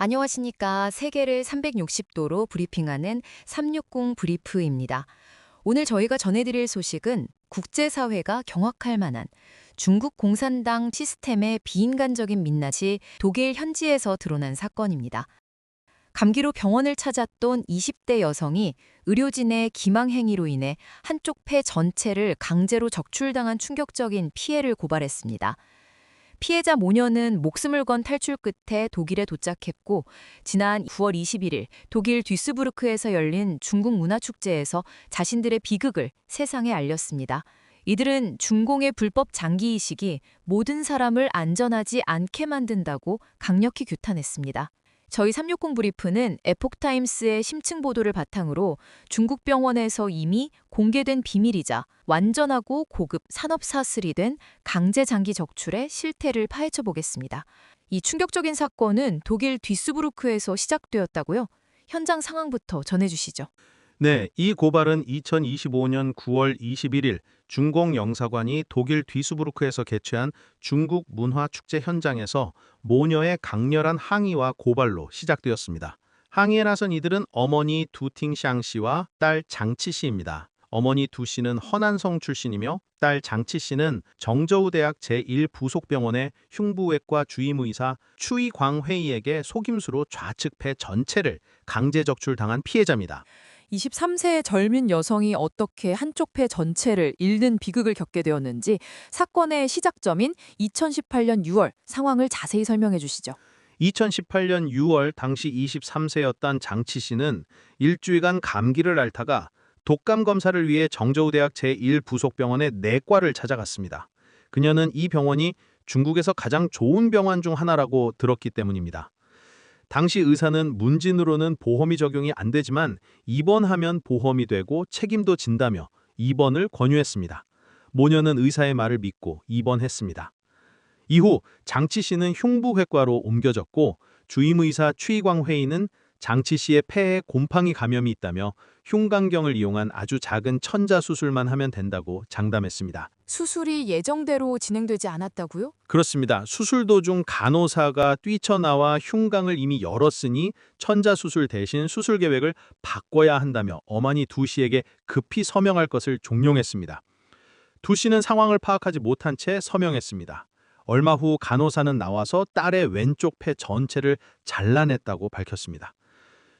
안녕하십니까. 세계를 360도로 브리핑하는 360 브리프입니다. 오늘 저희가 전해드릴 소식은 국제사회가 경악할 만한 중국 공산당 시스템의 비인간적인 민낯이 독일 현지에서 드러난 사건입니다. 감기로 병원을 찾았던 20대 여성이 의료진의 기망 행위로 인해 한쪽 폐 전체를 강제로 적출당한 충격적인 피해를 고발했습니다. 피해자 모녀는 목숨을 건 탈출 끝에 독일에 도착했고 지난 9월 21일 독일 듀스부르크에서 열린 중국 문화축제에서 자신들의 비극을 세상에 알렸습니다. 이들은 중공의 불법 장기이식이 모든 사람을 안전하지 않게 만든다고 강력히 규탄했습니다. 저희 360 브리프는 에폭타임스의 심층 보도를 바탕으로 중국 병원에서 이미 공개된 비밀이자 완전하고 고급 산업 사슬이 된 강제 장기 적출의 실태를 파헤쳐 보겠습니다. 이 충격적인 사건은 독일 듀스부르크에서 시작되었다고요? 현장 상황부터 전해주시죠. 네, 이 고발은 2025년 9월 21일 중공 영사관이 독일 뒤스부르크에서 개최한 중국 문화축제 현장에서 모녀의 강렬한 항의와 고발로 시작되었습니다. 항의에 나선 이들은 어머니 두팅샹 씨와 딸 장치 씨입니다. 어머니 두 씨는 허난성 출신이며 딸 장치 씨는 정저우 대학 제1부속병원의 흉부외과 주임의사 추이광회의에게 속임수로 좌측 폐 전체를 강제 적출당한 피해자입니다. 23세의 젊은 여성이 어떻게 한쪽 폐 전체를 잃는 비극을 겪게 되었는지 사건의 시작점인 2018년 6월 상황을 자세히 설명해 주시죠. 2018년 6월 당시 23세였던 장치 씨는 일주일간 감기를 앓다가 독감 검사를 위해 정저우대학 제1부속병원의 내과를 찾아갔습니다. 그녀는 이 병원이 중국에서 가장 좋은 병원 중 하나라고 들었기 때문입니다. 당시 의사는 문진으로는 보험이 적용이 안 되지만 입원하면 보험이 되고 책임도 진다며 입원을 권유했습니다. 모녀는 의사의 말을 믿고 입원했습니다. 이후 장치 씨는 흉부외과로 옮겨졌고 주임의사 추이광회의는 장치 씨의 폐에 곰팡이 감염이 있다며 흉강경을 이용한 아주 작은 천자 수술만 하면 된다고 장담했습니다. 수술이 예정대로 진행되지 않았다고요? 그렇습니다. 수술 도중 간호사가 뛰쳐나와 흉강을 이미 열었으니 천자 수술 대신 수술 계획을 바꿔야 한다며 어머니 두 씨에게 급히 서명할 것을 종용했습니다. 두 씨는 상황을 파악하지 못한 채 서명했습니다. 얼마 후 간호사는 나와서 딸의 왼쪽 폐 전체를 잘라냈다고 밝혔습니다.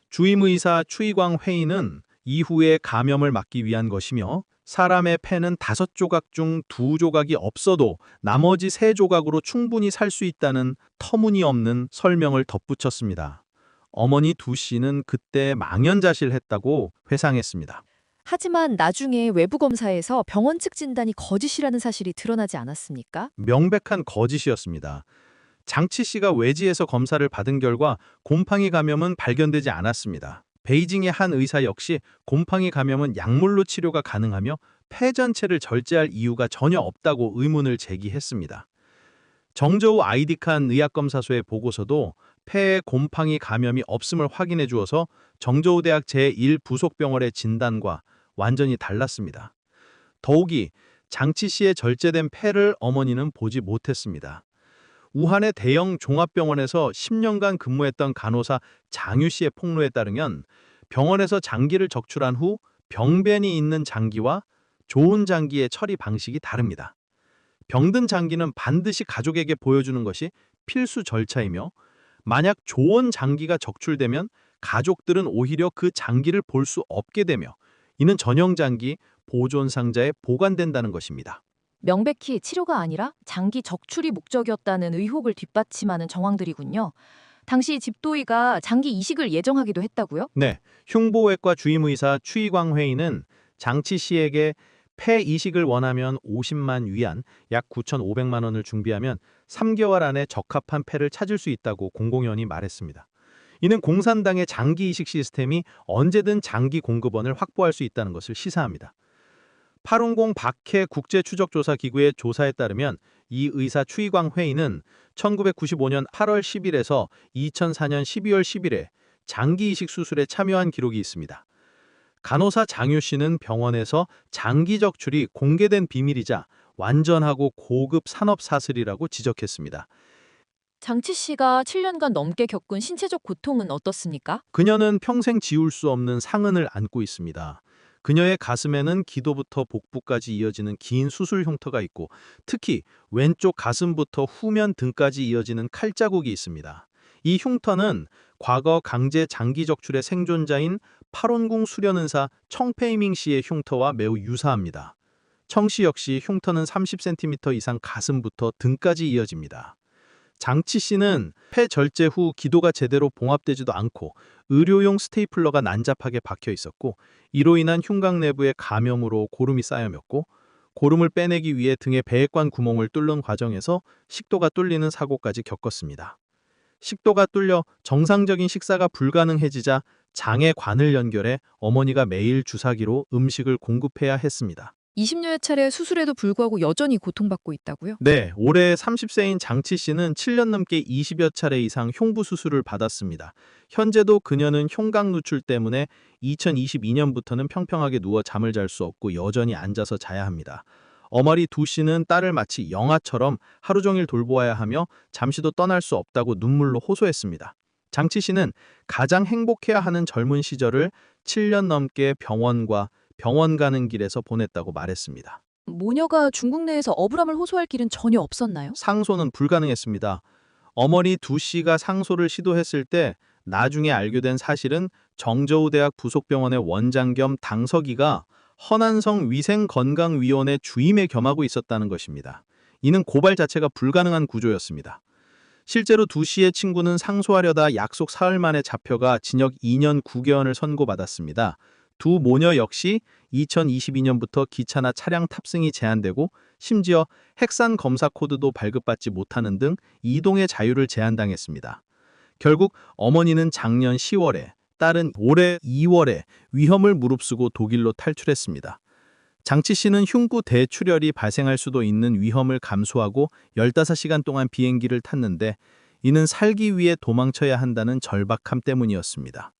주임의사 추이광 회의는 이후에 감염을 막기 위한 것이며 사람의 폐는 5조각 중 2조각이 없어도 나머지 3조각으로 충분히 살 수 있다는 터무니없는 설명을 덧붙였습니다. 어머니 두 씨는 그때 망연자실했다고 회상했습니다. 하지만 나중에 외부 검사에서 병원 측 진단이 거짓이라는 사실이 드러나지 않았습니까? 명백한 거짓이었습니다. 장치 씨가 외지에서 검사를 받은 결과 곰팡이 감염은 발견되지 않았습니다. 베이징의 한 의사 역시 곰팡이 감염은 약물로 치료가 가능하며 폐 전체를 절제할 이유가 전혀 없다고 의문을 제기했습니다. 정저우 아이디칸 의학검사소의 보고서도 폐에 곰팡이 감염이 없음을 확인해 주어서 정저우 대학 제1부속병원의 진단과 완전히 달랐습니다. 더욱이 장치 씨의 절제된 폐를 어머니는 보지 못했습니다. 우한의 대형 종합병원에서 10년간 근무했던 간호사 장유 씨의 폭로에 따르면 병원에서 장기를 적출한 후 병변이 있는 장기와 좋은 장기의 처리 방식이 다릅니다. 병든 장기는 반드시 가족에게 보여주는 것이 필수 절차이며 만약 좋은 장기가 적출되면 가족들은 오히려 그 장기를 볼 수 없게 되며 이는 전용 장기 보존 상자에 보관된다는 것입니다. 명백히 치료가 아니라 장기 적출이 목적이었다는 의혹을 뒷받침하는 정황들이군요. 당시 집도의가 장기 이식을 예정하기도 했다고요? 네, 흉부외과 주임의사 추이광 회의는 장치 씨에게 폐 이식을 원하면 50만 위안, 약 9,500만 원을 준비하면 3개월 안에 적합한 폐를 찾을 수 있다고 공공연히 말했습니다. 이는 공산당의 장기 이식 시스템이 언제든 장기 공급원을 확보할 수 있다는 것을 시사합니다. 850 박해 국제추적조사기구의 조사에 따르면 이 의사 추이광 회의는 1995년 8월 10일에서 2004년 12월 10일에 장기 이식 수술에 참여한 기록이 있습니다. 간호사 장유 씨는 병원에서 장기 적출이 공개된 비밀이자 완전하고 고급 산업 사슬이라고 지적했습니다. 장치 씨가 7년간 넘게 겪은 신체적 고통은 어떻습니까? 그녀는 평생 지울 수 없는 상흔을 안고 있습니다. 그녀의 가슴에는 기도부터 복부까지 이어지는 긴 수술 흉터가 있고 특히 왼쪽 가슴부터 후면 등까지 이어지는 칼자국이 있습니다. 이 흉터는 과거 강제 장기 적출의 생존자인 팔원궁 수련은사 청페이밍 씨의 흉터와 매우 유사합니다. 청 씨 역시 흉터는 30cm 이상 가슴부터 등까지 이어집니다. 장치 씨는 폐 절제 후 기도가 제대로 봉합되지도 않고 의료용 스테이플러가 난잡하게 박혀 있었고 이로 인한 흉곽 내부의 감염으로 고름이 쌓여졌고 고름을 빼내기 위해 등에 배액관 구멍을 뚫는 과정에서 식도가 뚫리는 사고까지 겪었습니다. 식도가 뚫려 정상적인 식사가 불가능해지자 장의 관을 연결해 어머니가 매일 주사기로 음식을 공급해야 했습니다. 20여여 차례 수술에도 불구하고 여전히 고통받고 있다고요? 네, 올해 30세인 장치 씨는 7년 넘게 20여 차례 이상 흉부 수술을 받았습니다. 현재도 그녀는 흉곽 누출 때문에 2022년부터는 평평하게 누워 잠을 잘 수 없고 여전히 앉아서 자야 합니다. 어머니 두 씨는 딸을 마치 영아처럼 하루 종일 돌보아야 하며 잠시도 떠날 수 없다고 눈물로 호소했습니다. 장치 씨는 가장 행복해야 하는 젊은 시절을 7년 넘게 병원 가는 길에서 보냈다고 말했습니다. 모녀가 중국 내에서 억울함을 호소할 길은 전혀 없었나요? 상소는 불가능했습니다. 어머니 두 씨가 상소를 시도했을 때 나중에 알게 된 사실은 정저우대학 부속병원의 원장 겸 당서기가 허난성 위생건강위원회 주임에 겸하고 있었다는 것입니다. 이는 고발 자체가 불가능한 구조였습니다. 실제로 두 씨의 친구는 상소하려다 약속 사흘 만에 잡혀가 징역 2년 9개월을 선고받았습니다. 두 모녀 역시 2022년부터 기차나 차량 탑승이 제한되고 심지어 핵산 검사 코드도 발급받지 못하는 등 이동의 자유를 제한당했습니다. 결국 어머니는 작년 10월에, 딸은 올해 2월에 위험을 무릅쓰고 독일로 탈출했습니다. 장치 씨는 흉부 대출혈이 발생할 수도 있는 위험을 감수하고 15시간 동안 비행기를 탔는데 이는 살기 위해 도망쳐야 한다는 절박함 때문이었습니다.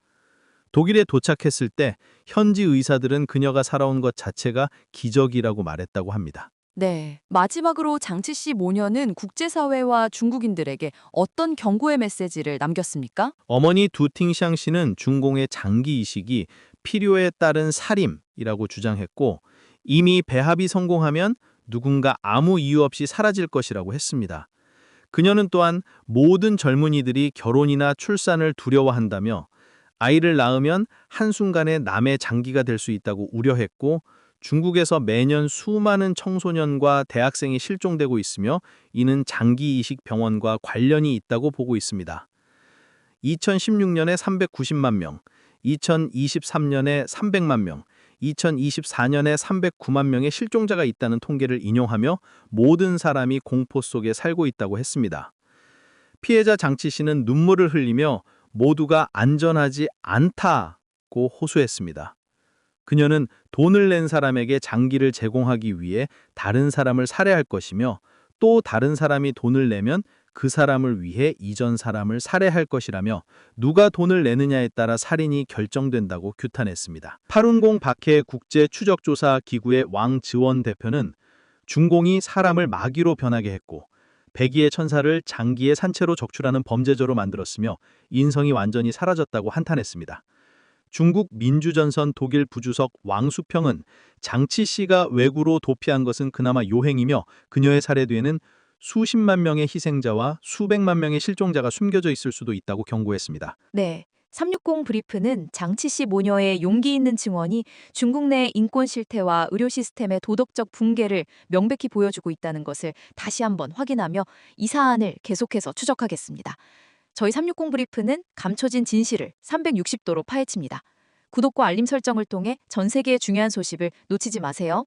독일에 도착했을 때 현지 의사들은 그녀가 살아온 것 자체가 기적이라고 말했다고 합니다. 네. 마지막으로 장치 씨 모녀는 국제사회와 중국인들에게 어떤 경고의 메시지를 남겼습니까? 어머니 두팅샹 씨는 중공의 장기 이식이 필요에 따른 살인이라고 주장했고 이미 배합이 성공하면 누군가 아무 이유 없이 사라질 것이라고 했습니다. 그녀는 또한 모든 젊은이들이 결혼이나 출산을 두려워한다며 아이를 낳으면 한순간에 남의 장기가 될 수 있다고 우려했고 중국에서 매년 수많은 청소년과 대학생이 실종되고 있으며 이는 장기 이식 병원과 관련이 있다고 보고 있습니다. 2016년에 390만 명, 2023년에 300만 명, 2024년에 309만 명의 실종자가 있다는 통계를 인용하며 모든 사람이 공포 속에 살고 있다고 했습니다. 피해자 장치 씨는 눈물을 흘리며 모두가 안전하지 않다고 호소했습니다. 그녀는 돈을 낸 사람에게 장기를 제공하기 위해 다른 사람을 살해할 것이며 또 다른 사람이 돈을 내면 그 사람을 위해 이전 사람을 살해할 것이라며 누가 돈을 내느냐에 따라 살인이 결정된다고 규탄했습니다. 파룬공 박해 국제추적조사 기구의 왕즈원 대표는 중공이 사람을 마귀로 변하게 했고 백의의 천사를 장기의 산채로 적출하는 범죄자로 만들었으며 인성이 완전히 사라졌다고 한탄했습니다. 중국 민주전선 독일 부주석 왕수평은 장치 씨가 외구로 도피한 것은 그나마 요행이며 그녀의 살해 뒤에는 수십만 명의 희생자와 수백만 명의 실종자가 숨겨져 있을 수도 있다고 경고했습니다. 네. 360 브리프는 장치 씨 모녀의 용기 있는 증언이 중국 내 인권 실태와 의료 시스템의 도덕적 붕괴를 명백히 보여주고 있다는 것을 다시 한번 확인하며 이 사안을 계속해서 추적하겠습니다. 저희 360 브리프는 감춰진 진실을 360도로 파헤칩니다. 구독과 알림 설정을 통해 전 세계의 중요한 소식을 놓치지 마세요.